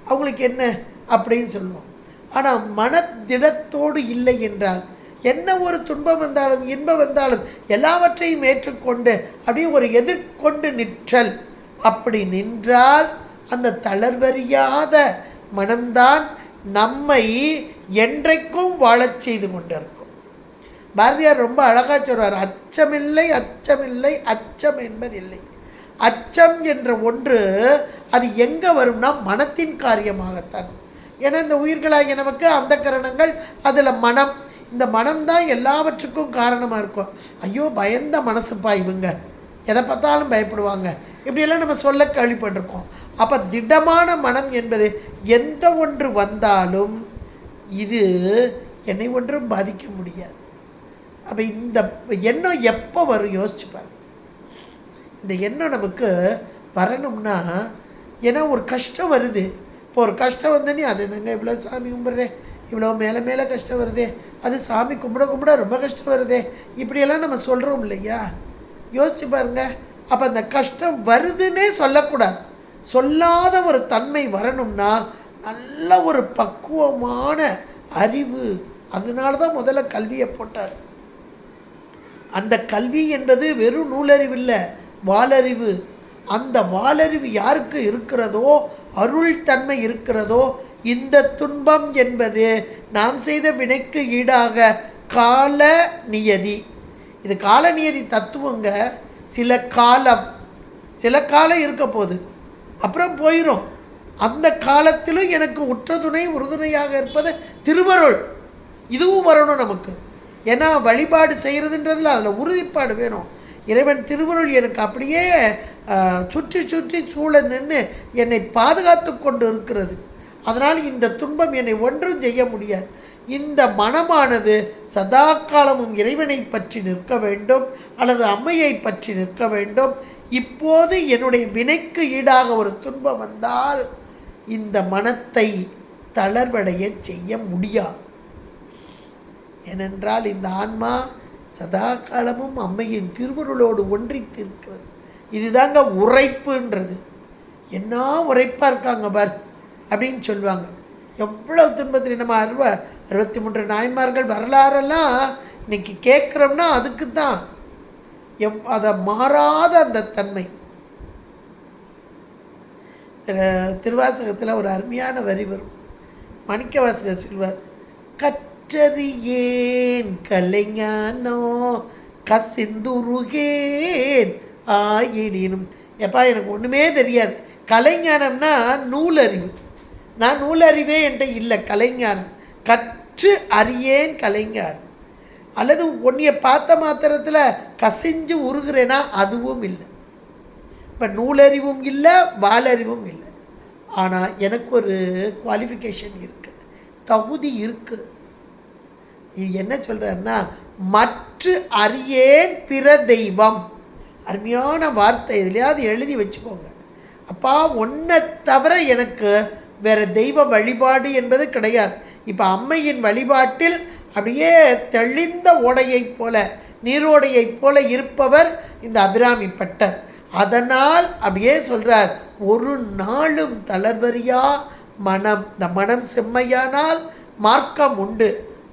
அவங்களுக்கு என்ன அப்படின்னு சொல்லுவோம். ஆனால் மனதிடத்தோடு இல்லை என்றால், என்ன ஒரு துன்பம் வந்தாலும் இன்பம் வந்தாலும் எல்லாவற்றையும் ஏற்றுக்கொண்டு அப்படியே ஒரு எதிர்கொண்டு நிற்றல். அப்படி நின்றால் அந்த தளர்வறியாத மனம்தான் நம்மை என்றைக்கும் வாழச் செய்து கொண்டிருக்கும். பாரதியார் ரொம்ப அழகாக சொல்கிறார், அச்சமில்லை அச்சமில்லை அச்சம் என்பதில்லை. அச்சம் என்ற ஒன்று அது எங்கே வரும்னா மனத்தின் காரியமாகத்தான். ஏன்னா இந்த உயிர்களாகிய நமக்கு அந்த கரணங்கள், அதில் மனம், இந்த மனம்தான் எல்லாவற்றுக்கும் காரணமாக இருக்கும். ஐயோ பயந்த மனசுப்பா இவங்க, எதை பார்த்தாலும் பயப்படுவாங்க, இப்படியெல்லாம் நம்ம சொல்ல கேள்விப்பட்டிருக்கோம். அப்போ திடமான மனம் என்பது எந்த ஒன்று வந்தாலும் இது என்னை ஒன்றும் பாதிக்க முடியாது. அப்போ இந்த எண்ணம் எப்போ வரும் யோசிச்சுப்பார். இந்த எண்ணம் நமக்கு வரணும்னா, ஏன்னா ஒரு கஷ்டம் வருது. இப்போ ஒரு கஷ்டம் வந்தோன்னே அது என்னங்க இவ்வளோ சாமி கும்பிட்றேன், இவ்வளோ மேலே மேலே கஷ்டம் வருதே, அது சாமி கும்பிட கும்பிட ரொம்ப கஷ்டம் வருதே, இப்படியெல்லாம் நம்ம சொல்கிறோம் இல்லையா? யோசிச்சு பாருங்க. அப்போ அந்த கஷ்டம் வருதுன்னே சொல்லக்கூடாது. சொல்லாத ஒரு தன்மை வரணும்னா நல்ல ஒரு பக்குவமான அறிவு. அதனால தான் முதல்ல கல்வியை போட்டார். அந்த கல்வி என்பது வெறும் நூலறிவு இல்லை, வாலறிவு. அந்த வாலறிவு யாருக்கு இருக்கிறதோ, அருள் தன்மை இருக்கிறதோ, இந்த துன்பம் என்பது நாம் செய்த வினைக்கு ஈடாக கால நியதி. இது கால நியதி தத்துவங்க. சில காலம் இருக்க போகுது, அப்புறம் போயிடும். அந்த காலத்திலும் எனக்கு உற்றதுணை உறுதுணையாக இருப்பது திருவருள். இதுவும் வரணும் நமக்கு. ஏன்னா வழிபாடு செய்கிறதுன்றதுல அதில் உறுதிப்பாடு வேணும். இறைவன் திருவருள் எனக்கு அப்படியே சுற்றி சுற்றி சூழ நின்று என்னை பாதுகாத்து கொண்டு இருக்கிறது. அதனால் இந்த துன்பம் என்னை ஒன்றும் செய்ய முடியாது. இந்த மனமானது சதா காலமும் இறைவனை பற்றி நிற்க வேண்டும், அல்லது அம்மையை பற்றி நிற்க வேண்டும். இப்போது என்னுடைய வினைக்கு ஈடாக ஒரு துன்பம் வந்தால் இந்த மனத்தை தளர்வடைய செய்ய முடியாது. ஏனென்றால் இந்த ஆன்மா சதா காலமும் அம்மையின் திருவருளோடு ஒன்றித்திருக்கிறது. இதுதாங்க உரைப்புன்றது. என்ன உரைப்பாக இருக்காங்க பார் அப்படின்னு சொல்லுவாங்க. எவ்வளவு துன்பத்தில் நம்ம 63 நாயன்மார்கள் வரலாறெல்லாம் இன்னைக்கு கேட்குறோம்னா அதுக்கு தான் அதை மாறாத அந்த தன்மை. திருவாசகத்தில் ஒரு அருமையான வரி வரும். மாணிக்க வாசகர் சொல்வார், கற்றறியேன் கலைஞானோ கசிந்துருகேன் ஆயிடினும். எப்பா எனக்கு ஒன்றுமே தெரியாது. கலைஞானம்னா நூலறிவு. நான் நூலறிவே என்கிட்ட இல்லை. கலைஞானம் கற்று அறியேன் கலைஞானம். அல்லது ஒன்றைய பார்த்த மாத்திரத்தில் கசிஞ்சு உருகிறேன்னா அதுவும் இல்லை. இப்போ நூலறிவும் இல்லை, வாலறிவும் இல்லை. ஆனால் எனக்கு ஒரு குவாலிஃபிகேஷன் இருக்குது, தகுதி இருக்குது. இது என்ன சொல்கிறாருன்னா, மற்ற அறியேன் பிற தெய்வம். அருமையான வார்த்தை. எதுலையாவது எழுதி வச்சுக்கோங்க. அப்பா ஒன்றை தவிர எனக்கு வேறு தெய்வ வழிபாடு என்பது கிடையாது. இப்போ அம்மையின் வழிபாட்டில் அப்படியே தெளிந்த ஓடையைப் போல, நீரோடையைப் போல இருப்பவர் இந்த அபிராமி பட்டர். அதனால் அப்படியே சொல்கிறார், ஒரு நாளும் தளர்வறியா மனம். இந்த மனம் செம்மையானால் மார்க்கம் உண்டு.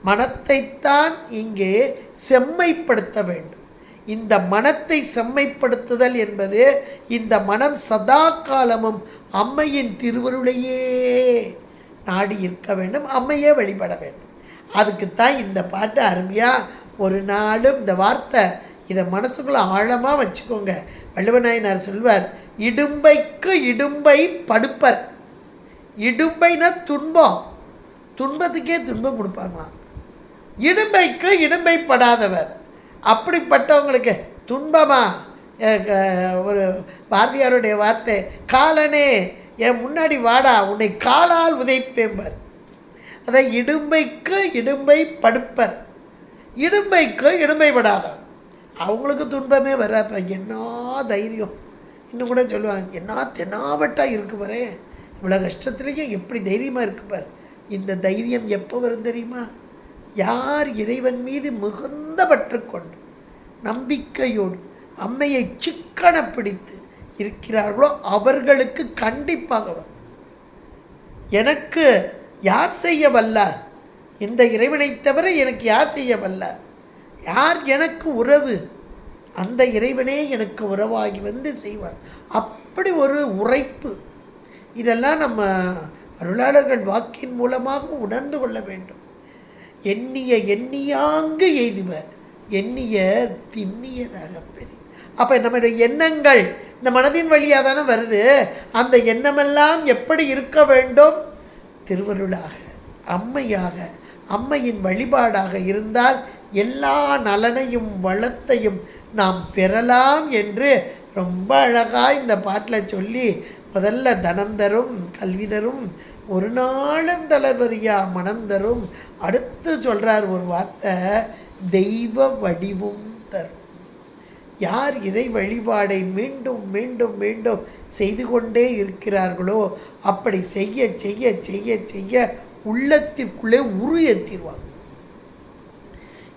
மனத்தைத்தான் இங்கே செம்மைப்படுத்த வேண்டும். இந்த மனத்தை செம்மைப்படுத்துதல் என்பது இந்த மனம் சதா காலமும் அம்மையின் திருவருளையே நாடி இருக்க வேண்டும், அம்மையே வழிபட வேண்டும். அதுக்குத்தான் இந்த பாட்டு அருமையாக. ஒரு நாளும் இந்த வார்த்தை இதை மனசுக்குள்ளே ஆழமாக வச்சுக்கோங்க. வள்ளுவநாயனார் சொல்வார், இடும்பைக்கு இடும்பை படுப்பர். இடும்பைனா துன்பம், துன்பத்துக்கே துன்பம் கொடுப்பாங்களாம். இடும்பைக்கு இடும்பைப்படாதவர். அப்படிப்பட்டவங்களுக்கு துன்பமா? ஒரு பாரதியாருடைய வார்த்தை, காலனே என் முன்னாடி வாடா, உன்னை காலால் உதைப்பேம்பர். அதை இடும்பைக்கு இடும்பை படுப்பர். இடும்பைக்கு இடும்பைப்படாதவர் அவங்களுக்கு துன்பமே வராது. என்ன தைரியம்! இன்னும் கூட சொல்லுவாங்க, என்ன தென்னாவட்டாக இருக்கு பாரு, இவ்வளோ கஷ்டத்துலேயும் எப்படி தைரியமாக இருக்கு பார். இந்த தைரியம் எப்போ வரும் தெரியுமா? யார் இறைவன் மீது மிகுந்த பற்று கொண்டு நம்பிக்கையோடு அம்மையை சிக்கன பிடித்து இருக்கிறார்களோ அவர்களுக்கு கண்டிப்பாக வரும். எனக்கு யார் செய்ய வல்லார்? இந்த இறைவனை தவிர எனக்கு யார் செய்ய வல்லார்? யார் எனக்கு உறவு? அந்த இறைவனே எனக்கு உறவாகி வந்து செய்வார். அப்படி ஒரு உரைப்பு. இதெல்லாம் நம்ம அருளாளர்கள் வாக்கின் மூலமாக உணர்ந்து கொள்ள வேண்டும். எண்ணிய எண்ணியாங்கு எய்துவர், எண்ணிய திண்ணியராக பெரிய. அப்போ நம்முடைய எண்ணங்கள் இந்த மனதின் வழியாக தானே வருது. அந்த எண்ணமெல்லாம் எப்படி இருக்க வேண்டும்? திருவருளாக, அம்மையாக, அம்மையின் வழிபாடாக இருந்தால் எல்லா நலனையும் வளத்தையும் நாம் பெறலாம் என்று ரொம்ப அழகாக இந்த பாட்டில் சொல்லி, முதல்ல தனம் தரும், கல்வி தரும், ஒரு நாளும் தளர்வறியா மனம் தரும். அடுத்து சொல்கிறார் ஒரு வார்த்தை, தெய்வ வடிவும் தரும். யார் இறை வழிபாடை மீண்டும் மீண்டும் மீண்டும் செய்து கொண்டே இருக்கிறார்களோ அப்படி செய்ய செய்ய செய்ய செய்ய உள்ளத்திற்குள்ளே உரு ஏற்றிடுவாங்க.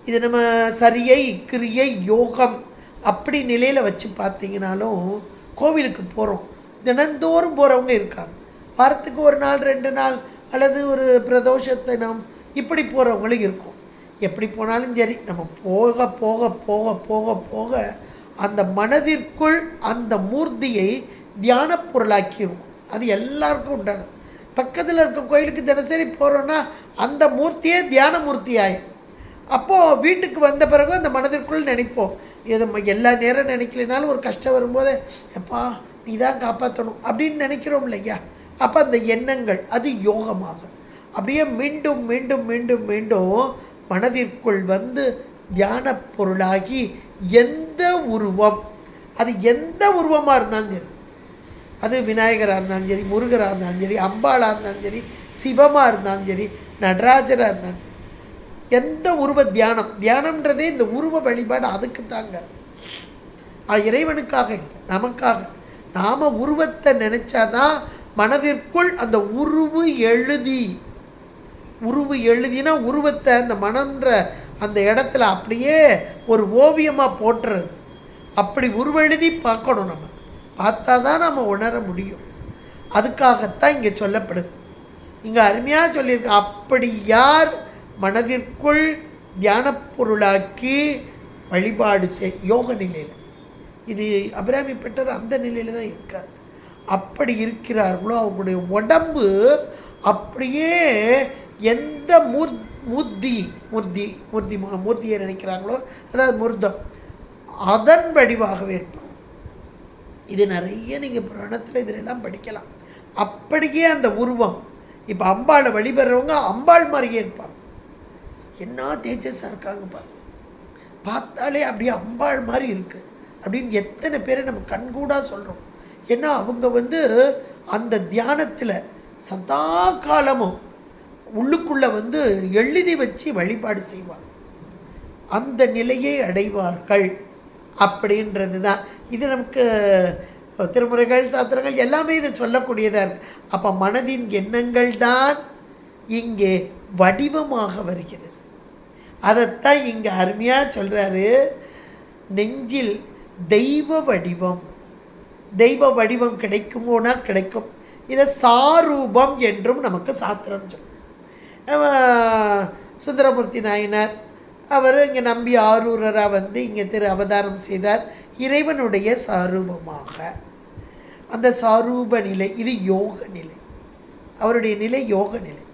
இது நம்ம சரியை கிரியை யோகம் அப்படி நிலையில் வச்சு பார்த்தீங்கன்னாலும், கோவிலுக்கு போகிறோம், தினந்தோறும் போகிறவங்க இருக்காங்க. வாரத்துக்கு ஒரு நாள் 2 நாள் அல்லது ஒரு பிரதோஷத்தை நாம் இப்படி போகிறவங்களும் இருக்கும். எப்படி போனாலும் சரி, நம்ம போக போக போக போக போக அந்த மனதிற்குள் அந்த மூர்த்தியை தியான பொருளாக்கிடும். அது எல்லாருக்கும் உண்டானது. பக்கத்தில் இருக்க கோயிலுக்கு தினசரி போகிறோன்னா அந்த மூர்த்தியே தியான மூர்த்தி ஆகும். அப்போது வீட்டுக்கு வந்த பிறகு அந்த மனதிற்குள் நினைப்போம். இது எல்லா நேரம் நினைக்கலனாலும் ஒரு கஷ்டம் வரும்போது, எப்பா நீ தான் காப்பாற்றணும் அப்படின்னு நினைக்கிறோம் இல்லையா? அப்போ அந்த எண்ணங்கள் அது யோகமாக அப்படியே மீண்டும் மீண்டும் மீண்டும் மீண்டும் மனதிற்குள் வந்து தியான பொருளாகி எந்த உருவம், அது எந்த உருவமாக இருந்தாலும் சரி, அது விநாயகராக இருந்தாலும் சரி, முருகராக இருந்தாலும் சரி, அம்பாளாக இருந்தாலும் சரி, சிவமாக இருந்தாலும் சரி, நடராஜராக இருந்தாலும், எந்த உருவ தியானம்ன்றதே இந்த உருவ வழிபாடு அதுக்கு தாங்க. இறைவனுக்காக இல்லை, நமக்காக. நாம் உருவத்தை நினச்சாதான் மனதிற்குள் அந்த உருவு எழுதினா உருவத்தை அந்த மனன்ற அந்த இடத்துல அப்படியே ஒரு ஓவியமாக போட்டுறது. அப்படி உருவெழுதி பார்க்கணும். நம்ம பார்த்தா தான் நம்ம உணர முடியும். அதுக்காகத்தான் இங்கே சொல்லப்படுது. இங்கே அருமையாக சொல்லியிருக்க, அப்படி யார் மனதிற்குள் தியான பொருளாக்கி வழிபாடு யோக நிலையில், இது அபிராமி பெற்றார் அந்த நிலையில் தான் இருக்கார். அப்படி இருக்கிறார்களோ அவங்களுடைய உடம்பு அப்படியே எந்த மூர்த்தியை நினைக்கிறாங்களோ, அதாவது மூர்த்தம், அதன் வடிவாகவே இருப்பாங்க. இது நிறைய நீங்கள் புராணத்தில் இதிலெல்லாம் படிக்கலாம். அப்படியே அந்த உருவம், இப்போ அம்பாளை வழிபடுறவங்க அம்பாள் மாதிரியே இருப்பாங்க. என்ன தேஜஸாக இருக்காங்க பார்த்தாலே அப்படியே அம்பாள் மாதிரி இருக்குது அப்படின்னு எத்தனை பேரை நம்ம கண்கூடாக சொல்கிறோம். ஏன்னா அவங்க அந்த தியானத்தில் சதா காலமும் உள்ளுக்குள்ளே எழுதி வச்சு வழிபாடு செய்வாங்க. அந்த நிலையை அடைவார்கள் அப்படின்றது தான். இது நமக்கு திருமுறைகள் சாத்திரங்கள் எல்லாமே இது சொல்லக்கூடியதாக இருக்குது. அப்போ மனதின் எண்ணங்கள் தான் இங்கே வடிவமாக வருகிறது. அதைத்தான் இங்கே அருமையாக சொல்கிறாரு. நெஞ்சில் தெய்வ வடிவம் கிடைக்குமோனா கிடைக்கும். இதை சாரூபம் என்றும் நமக்கு சாத்திரம் சொல்லும். சுந்தரமூர்த்தி நாயனார் அவர் இங்கே நம்பி ஆரூரராக இங்கே திரு அவதாரம் செய்தார். இறைவனுடைய சாரூபமாக அந்த சாரூப நிலை, இது யோக நிலை. அவருடைய நிலை யோக நிலை.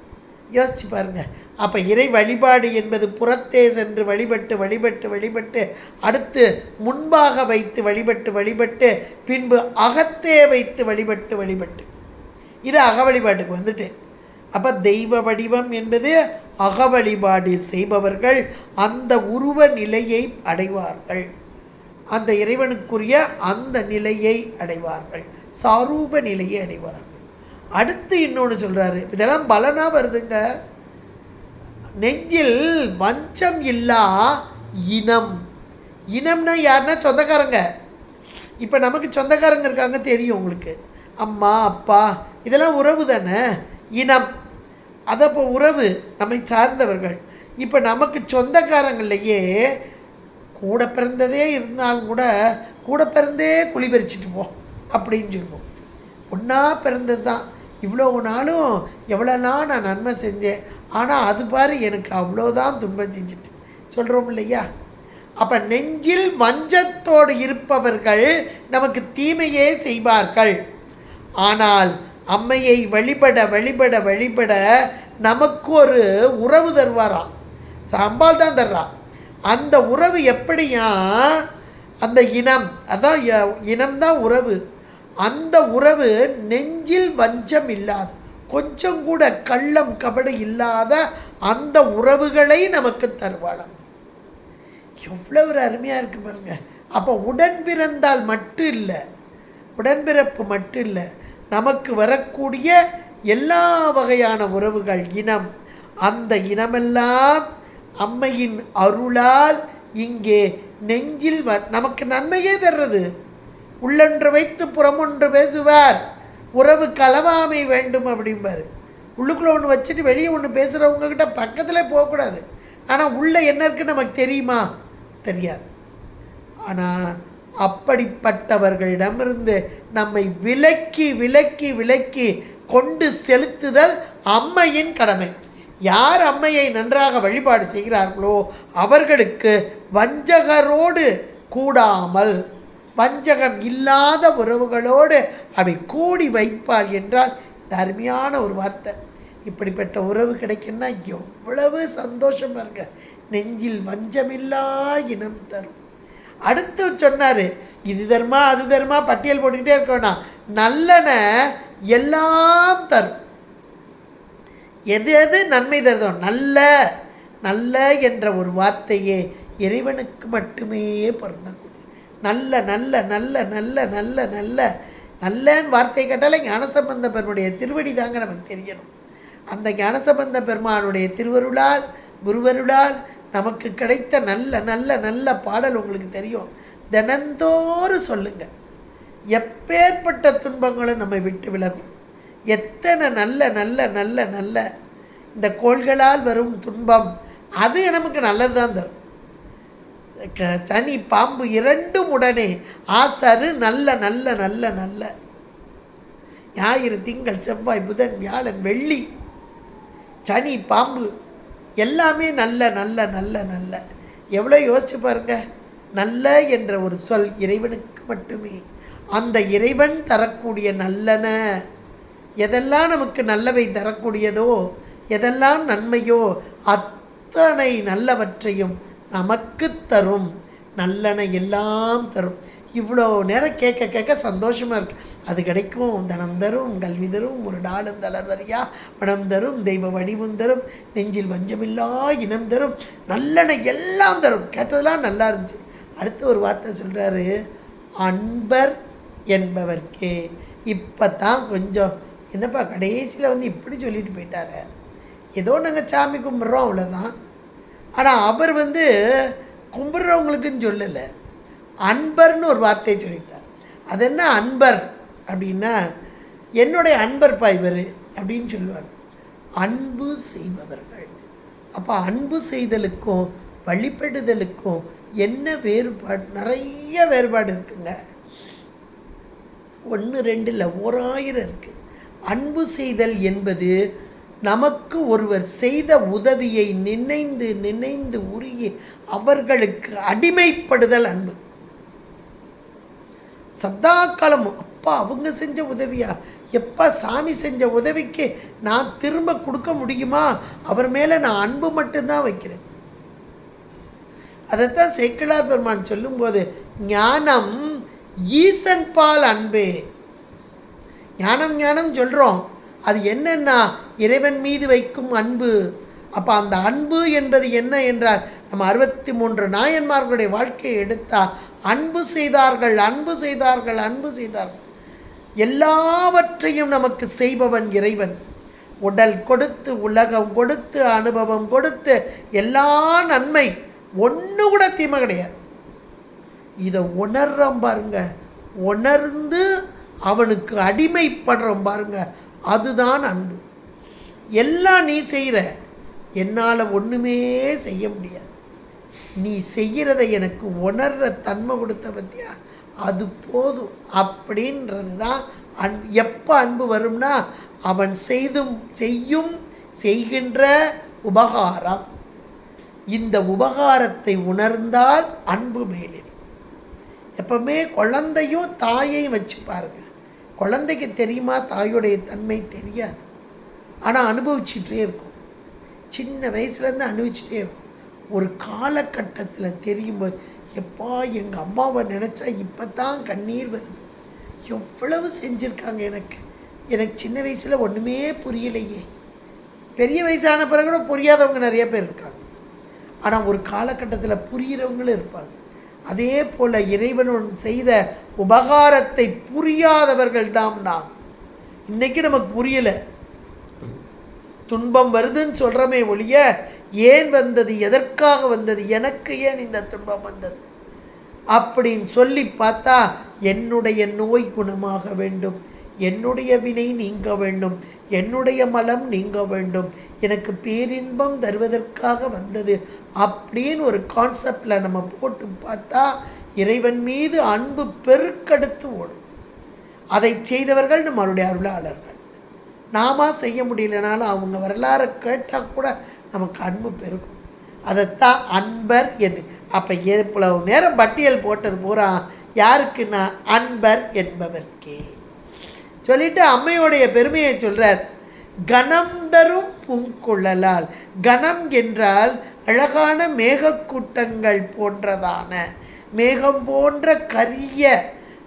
யோசிச்சு பாருங்கள். அப்போ இறை வழிபாடு என்பது புறத்தே சென்று வழிபட்டு அடுத்து முன்பாக வைத்து வழிபட்டு பின்பு அகத்தே வைத்து வழிபட்டு இது அக வழிபாட்டுக்கு வந்துட்டு. அப்போ தெய்வ வடிவம் என்பது அக வழிபாடு செய்பவர்கள் அந்த உருவ நிலையை அடைவார்கள். அந்த இறைவனுக்குரிய அந்த நிலையை அடைவார்கள், சாரூப நிலையை அடைவார்கள். அடுத்து இன்னொன்று சொல்கிறாரு. இதெல்லாம் பலனாக வருதுங்க. நெஞ்சில் வஞ்சம் இல்லா இனம்னா யாருன்னா சொந்தக்காரங்க. இப்போ நமக்கு சொந்தக்காரங்க இருக்காங்க, தெரியும் உங்களுக்கு, அம்மா அப்பா, இதெல்லாம் உறவு தானே. இனம் அது அப்போ உறவு, நம்மை சார்ந்தவர்கள். இப்போ நமக்கு சொந்தக்காரங்கள்லையே கூட பிறந்ததே இருந்தாலும் கூட பிறந்தே குழி பறிச்சுட்டு போ அப்படின்னு சொல்லுவோம். ஒன்றா பிறந்தது தான், இவ்வளோ நாளும் எவ்வளோலாம் நான் நன்மை செஞ்சேன், ஆனால் அது பாரு எனக்கு அவ்வளோதான் துன்பம் செஞ்சுட்டு சொல்கிறோம் இல்லையா. அப்போ நெஞ்சில் வஞ்சத்தோடு இருப்பவர்கள் நமக்கு தீமையே செய்வார்கள். ஆனால் அம்மையை வழிபட நமக்கு ஒரு உறவு தருவாராம். அம்பாள் தான் தர்றா. அந்த உறவு எப்படியா, அந்த இனம், அதான் இனம்தான் உறவு. அந்த உறவு நெஞ்சில் வஞ்சம் இல்லாத, கொஞ்சம் கூட கள்ளம் கபடு இல்லாத அந்த உறவுகளை நமக்கு தருவாளாம். எவ்வளோ ஒரு அருமையாக இருக்கு பாருங்க. அப்போ உடன்பிறந்தால் மட்டும் இல்லை, உடன்பிறப்பு மட்டும் இல்லை, நமக்கு வரக்கூடிய எல்லா வகையான உறவுகள், இனம், அந்த இனமெல்லாம் அம்மையின் அருளால் இங்கே நெஞ்சில் நமக்கு நன்மையே தர்றது. உள்ளொன்று வைத்து புறமொன்று பேசுவார், உறவு கலவாமை வேண்டும் அப்படிம்பார். உள்ளுக்குள்ளே ஒன்று வச்சுட்டு வெளியே ஒன்று பேசுகிறவங்கக்கிட்ட பக்கத்தில் போகக்கூடாது. ஆனால் உள்ளே என்ன இருக்குன்னு நமக்கு தெரியுமா? தெரியாது. ஆனால் அப்படிப்பட்டவர்களிடமிருந்து நம்மை விலக்கி கொண்டு செலுத்துதல் அம்மையின் கடமை. யார் அம்மையை நன்றாக வழிபாடு செய்கிறார்களோ அவர்களுக்கு வஞ்சகரோடு கூடாமல், வஞ்சகம் இல்லாத உறவுகளோடு அப்படி கூடி வைப்பாள் என்றால் இந்த அருமையான ஒரு வார்த்தை. இப்படிப்பட்ட உறவு கிடைக்குன்னா எவ்வளவு சந்தோஷமாக இருக்க. நெஞ்சில் வஞ்சமில்லா இனம் தரும். அடுத்து சொன்னார், இது தர்மா அது தர்மா பட்டியல் போட்டுக்கிட்டே இருக்கோன்னா, நல்லன எல்லாம் தரும். எது எது நன்மை தருதோ, நல்ல நல்ல என்ற ஒரு வார்த்தையே இறைவனுக்கு மட்டுமே பொருந்தக்கூடிய நல்ல நல்ல நல்ல நல்ல நல்ல நல்ல நல்லன்னு வார்த்தை கேட்டாலே ஞானசம்பந்த பெருமானுடைய திருவடி தாங்க நமக்கு தெரியணும். அந்த ஞானசம்பந்த பெருமானுடைய திருவருளால் குருவருளால் நமக்கு கிடைத்த நல்ல நல்ல நல்ல பாடல் உங்களுக்கு தெரியும். தினந்தோறும் சொல்லுங்கள். எப்பேற்பட்ட துன்பங்களும் நம்மை விட்டு விலகும். எத்தனை நல்ல நல்ல நல்ல நல்ல இந்த கோள்களால் வரும் துன்பம் அது நமக்கு நல்லது தான் தரும். சனி பாம்பு இரண்டும் உடனே ஆசரு நல்ல நல்ல நல்ல நல்ல ஞாயிறு திங்கள் செவ்வாய் புதன் வியாழன் வெள்ளி சனி பாம்பு எல்லாமே நல்ல நல்ல நல்ல நல்ல. எவ்வளோ யோசிச்சு பாருங்க. நல்ல என்ற ஒரு சொல் இறைவனுக்கு மட்டுமே. அந்த இறைவன் தரக்கூடிய நல்லன எதெல்லாம் நமக்கு நல்லவை தரக்கூடியதோ, எதெல்லாம் நன்மையோ அத்தனை நல்லவற்றையும் நமக்கு தரும். நல்லன எல்லாம் தரும். இவ்வளோ நேரம் கேட்க கேட்க சந்தோஷமாக இருக்குது. அது கிடைக்கும். தனம் தரும், கல்வி தரும், ஒரு நாளும் தளர்வரியா மனம் தரும், தெய்வ வடிவும் தரும், நெஞ்சில் வஞ்சமில்லா இனம் தரும், நல்லன எல்லாம் தரும். கேட்டதெல்லாம் நல்லா இருந்துச்சு. அடுத்து ஒரு வார்த்தை சொல்கிறாரு, அன்பர் என்பவர்க்கே. இப்போ தான் கொஞ்சம் என்னப்பா கடைசியில் வந்து இப்படி சொல்லிட்டு போயிட்டாரு. ஏதோ நாங்கள் சாமி கும்பிட்றோம் அவ்வளோதான். ஆனால் அவர் வந்து கும்பிட்றவங்களுக்குன்னு சொல்லலை, அன்பர்னு ஒரு வார்த்தையை சொல்லிட்டார். அது என்ன அன்பர் அப்படின்னா, என்னுடைய அன்பர்ப்பா இவர் அப்படின்னு சொல்லுவார். அன்பு செய்பவர்கள். அப்போ அன்பு செய்தலுக்கும் வழிபடுதலுக்கும் என்ன வேறுபாடு? நிறைய வேறுபாடு இருக்குங்க. 1 2 இல்லை, 1000 இருக்குது. அன்பு செய்தல் என்பது நமக்கு ஒருவர் செய்த உதவியை நினைந்து நினைந்து உருகி அவர்களுக்கு அடிமைப்படுதல் அன்பு. சதா காலமும் அப்பா அவங்க செஞ்ச உதவியா, எப்பா சாமி செஞ்ச உதவிக்கு நான் திரும்ப கொடுக்க முடியுமா, அவர் மேலே நான் அன்பு மட்டும்தான் வைக்கிறேன். அதைத்தான் சேக்கிழார் பெருமான் சொல்லும்போது, ஞானம் ஈசன் பால் அன்பே. ஞானம் ஞானம் சொல்கிறோம், அது என்னன்னா இறைவன் மீது வைக்கும் அன்பு. அப்போ அந்த அன்பு என்பது என்ன என்றால், நம்ம 63 நாயன்மார்களுடைய வாழ்க்கையை எடுத்தால் அன்பு செய்தார்கள், அன்பு செய்தார்கள், அன்பு செய்தார்கள். எல்லாவற்றையும் நமக்கு செய்பவன் இறைவன். உடல் கொடுத்து, உலகம் கொடுத்து, அனுபவம் கொடுத்து, எல்லா நன்மை, ஒன்று கூட தீமை கிடையாது. இதை உணர்றோம் பாருங்க, உணர்ந்து அவனுக்கு அடிமைப்படுறோம் பாருங்க, அதுதான் அன்பு. எல்லாம் நீ செய்கிற, என்னால் ஒன்றுமே செய்ய முடியாது, நீ செய்கிறதை எனக்கு உணர்ற தன்மை கொடுத்த பற்றியா, அது போதும் அப்படின்றது தான் எப்போ அன்பு வரும்னா, அவன் செய்யும் செய்கின்ற உபகாரம். இந்த உபகாரத்தை உணர்ந்தால் அன்பு மேலிடும். எப்பவுமே குழந்தையும் தாயையும் வச்சு பாருங்க. குழந்தைக்கு தெரியுமா தாயோடைய தன்மை? தெரியாது. ஆனால் அனுபவிச்சுட்டே இருக்கும். சின்ன வயசுலேருந்து அனுபவிச்சுட்டே இருக்கும். ஒரு காலகட்டத்தில் தெரியும்போது, எப்பா எங்கள் அம்மாவை நினச்சா இப்போ தான் கண்ணீர் வருது, எவ்வளவு செஞ்சுருக்காங்க எனக்கு, சின்ன வயசில் ஒன்றுமே புரியலையே. பெரிய வயசான பிறகு கூட புரியாதவங்க நிறைய பேர் இருக்காங்க. ஆனால் ஒரு காலகட்டத்தில் புரிகிறவங்களும் இருப்பாங்க. அதே போல் இறைவனுடன் செய்த உபகாரத்தை புரியாதவர்கள் தான் நாம். இன்றைக்கி நமக்கு புரியலை, துன்பம் வருதுன்னு சொல்கிறோமே ஒழிய, ஏன் வந்தது, எதற்காக வந்தது, எனக்கு ஏன் இந்த துன்பம் வந்தது அப்படின்னு சொல்லி பார்த்தா, என்னுடைய நோய் குணமாக வேண்டும், என்னுடைய வினை நீங்க வேண்டும், என்னுடைய மலம் நீங்க வேண்டும், எனக்கு பேரின்பம் தருவதற்காக வந்தது அப்படின்னு ஒரு கான்செப்டில் நம்ம போட்டு பார்த்தா, இறைவன் மீது அன்பு பெருக்கெடுத்து ஓடும். அதை செய்தவர்கள் நம்மளுடைய அருளாளர்கள். நாம செய்ய முடியலனாலும் அவங்க வரலாறு கேட்டால் கூட நமக்கு அன்பு பெருகும். அதைத்தான் அன்பர் என்று. அப்போ எவ்வளவு நேரம் பட்டியல் போட்டது பூரா யாருக்குன்னா அன்பர் என்பவர்க்கே சொல்லிட்டு அம்மையோடைய பெருமையை சொல்கிறார். கணம் தரும் பூங்குழலால். கணம் என்றால் அழகான மேகக்கூட்டங்கள் போன்றதான, மேகம் போன்ற கரிய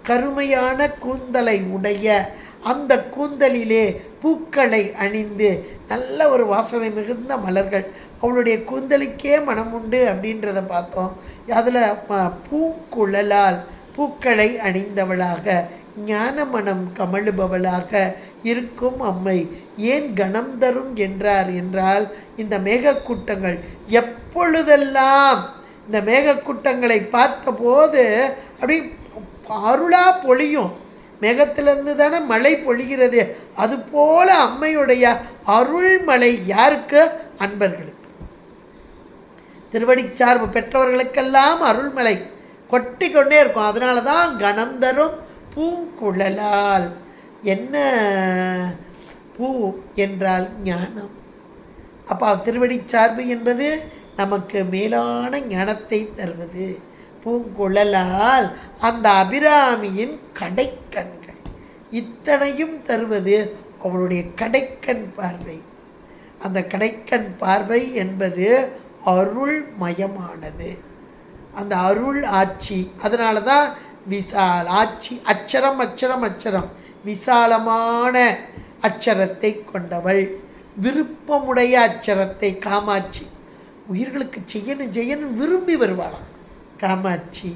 கருமையான கூந்தலை உடைய அந்த கூந்தலிலே பூக்களை அணிந்து நல்ல ஒரு வாசனை மிகுந்த மலர்கள், அவளுடைய கூந்தலுக்கே மனம் உண்டு அப்படின்றத பார்த்தோம். அதில் பூங்குழலால் பூக்களை அணிந்தவளாக ஞான மனம் கமழுபவளாக இருக்கும் அம்மை ஏன் கணம் தரும் என்றார் என்றால், இந்த மேகக்கூட்டங்கள் எப்பொழுதெல்லாம் இந்த மேகக்கூட்டங்களை பார்த்தபோது அப்படி அருளாக பொழியும். மேகத்திலிருந்து தானே மழை பொழிகிறது. அதுபோல அம்மையுடைய அருள்மலை யாருக்கு? அன்பர்களுக்கு, திருவடி சார்பு பெற்றவர்களுக்கெல்லாம் அருள்மலை கொட்டி கொண்டே இருக்கும். அதனால தான் கணம் தரும் பூங்குழலால். என்ன பூ என்றால் ஞானம். அப்போ திருவடி சார்பு என்பது நமக்கு மேலான ஞானத்தை தருவது. பூங்குழலால் அந்த அபிராமியின் கடைக்கண்கள் இத்தனையும் தருவது அவளுடைய கடைக்கண் பார்வை. அந்த கடைக்கண் பார்வை என்பது அருள் மயமானது, அந்த அருள் ஆட்சி. அதனால தான் விசால ஆட்சி. அச்சரம் அச்சரம் அச்சரம், விசாலமான அச்சரத்தை கொண்டவள், விருப்பமுடைய அச்சரத்தை. காமாட்சி உயிர்களுக்கு செய்யணும் செய்யணும் விரும்பி வருவாளாம் காமாட்சி.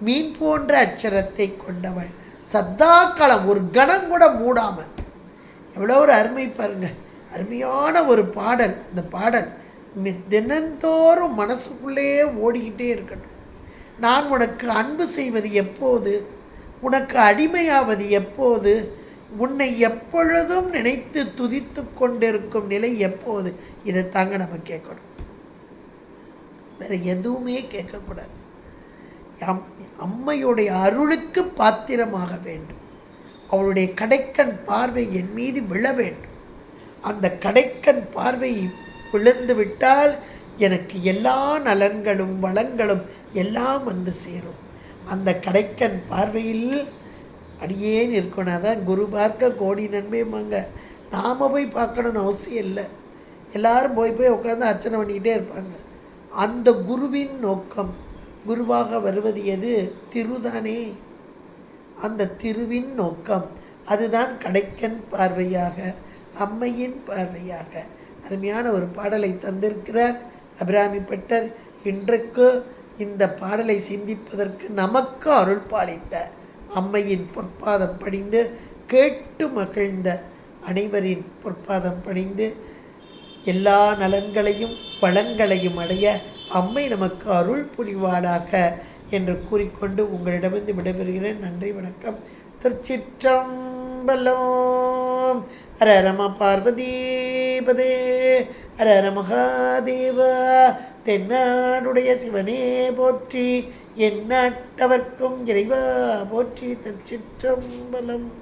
மீன் போன்ற அச்சரத்தை கொண்டவள், சத்தாக்காலம் ஒரு கணம் கூட மூடாமல். எவ்வளோ ஒரு அருமை பாருங்க, அருமையான ஒரு பாடல். இந்த பாடல் தினந்தோறும் மனசுக்குள்ளேயே ஓடிக்கிட்டே இருக்கட்டும். நான் உனக்கு அன்பு செய்வது எப்போது, உனக்கு அடிமையாவது எப்போது, உன்னை எப்பொழுதும் நினைத்து துதித்து கொண்டிருக்கும் நிலை எப்போது, இதை தாங்க நம்ம கேட்கணும். வேறு எதுவுமே கேட்கக்கூடாது. அம்மையுடைய அருளுக்கு பாத்திரமாக வேண்டும். அவளுடைய கடைக்கண் பார்வை என் மீது விழ வேண்டும். அந்த கடைக்கண் பார்வை விழுந்து விட்டால் எனக்கு எல்லா நலன்களும் வளங்களும் எல்லாம் வந்து சேரும். அந்த கடைக்கண் பார்வையில் அடியேன் இருக்கணும். அதான் குரு பார்க்க கோடி நன்மையுமாங்க. நாம் போய் பார்க்கணுன்னு அவசியம் இல்லை. எல்லாரும் போய் போய் உட்காந்து அர்ச்சனை பண்ணிக்கிட்டே இருப்பாங்க. அந்த குருவின் நோக்கம், குருவாக வருவது எது? திருதானே. அந்த திருவின் நோக்கம் அதுதான் கடைக்கண் பார்வையாக, அம்மையின் பார்வையாக. அருமையான ஒரு பாடலை தந்திருக்கிறார் அபிராமி பட்டர். இன்றைக்கு இந்த பாடலை சிந்திப்பதற்கு நமக்கு அருள் பாலித்த அம்மையின் பொற்பாதம் பணிந்து, கேட்டு மகிழ்ந்த அனைவரின் பொற்பாதம் பணிந்து, எல்லா நலன்களையும் வளங்களையும் அடைய அம்மை நமக்கு அருள் புரிவாளாக என்று கூறிக்கொண்டு உங்களிடமிருந்து விடைபெறுகிறேன். நன்றி, வணக்கம். திருச்சிற்றம்பலம். ஹர ரம பார்வதீபதே ஹர ஹர மகாதேவா. தென்னாடுடைய சிவனே போற்றி, எந்நாட்டவர்க்கும் இறைவா போற்றி. திருச்சிற்றம்பலம்.